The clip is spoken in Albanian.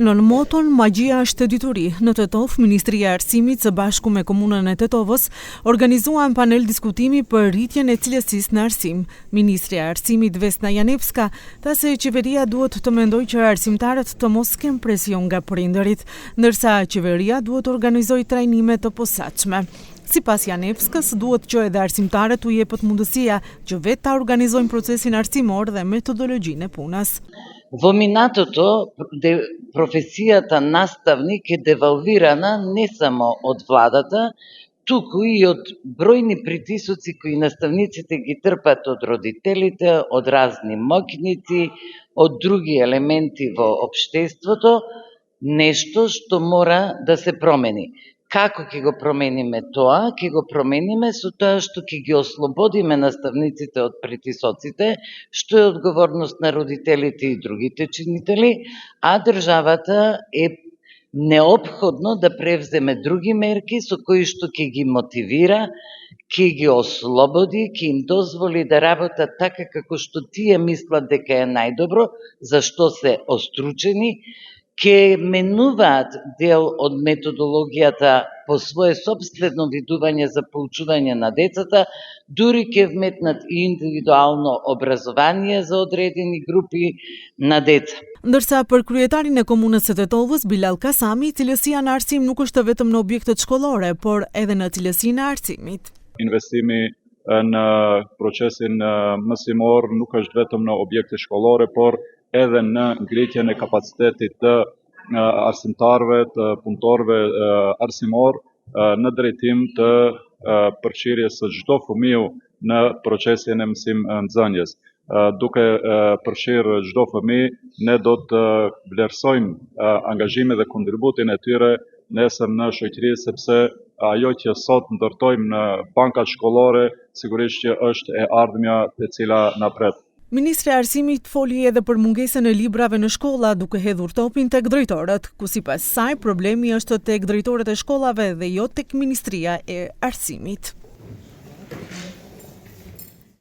Nën moton Magjia është dituri, në Tetov, Ministria e Arsimit së bashku me Komunën e Tetovës organizuan panel diskutimi për rritjen e cilësisë në arsim. Ministrja e Arsimit Vesna Janevska tha se qeveria duhet të mendojë që arsimtarët të mos kenë presion nga prindërit, ndërsa qeveria duhet të organizojë trajnime të posaçme. Sipas Janevskës, duhet që edhe arsimtarët u jepet mundësia që vetë ta organizojnë procesin arsimor dhe metodologjinë e punës. Во минатото, професијата наставник е девалвирана не само од владата, туку и од бројни притисоци кои наставниците ги трпат од родителите, од разни моќници, од други елементи во општеството, нешто што мора да се промени. Како ќе го промениме тоа? Ќе го промениме со тоа што ќе ги ослободиме наставниците од притисоците, што е одговорност на родителите и другите чинители, а државата е неопходно да превземе други мерки со кои што ќе ги мотивира, ќе ги ослободи, ќе им дозволи да работат така како што тие мислат дека е најдобро, за што се остручени, ќе менуваат дел од методологијата по свое собствено видување за поучување на децата, дури ќе вметнат и индивидуално образование за одредени групи на деца. Ndërsa për kryetarin e komunës së Tetovës, Bilal Kasami, cilësia në arsim nuk është vetëm në objektet shkollore, por edhe në cilësinë e arsimit. Investimi në procesin mësimor nuk është vetëm në objekte shkollore, por edhe në ngritjen e kapacitetit të arsimtarëve, të punëtorëve arsimor në drejtim të përfshirjes së çdo fëmiu në procesin e mësim-nxënjes. Duke përfshirë çdo fëmijë, ne do të vlerësojmë angazhimin dhe kontributin e tyre nesër në shoqëri, sepse ajo që sot ndërtojmë në bankat shkollore sigurisht që është e ardhmja e cila na pret. Ministri i Arsimit foli edhe për mungesën e librave në shkolla, duke hedhur topin tek drejtorët, ku sipas saj problemi është tek drejtorët e shkollave dhe jo tek Ministria e Arsimit.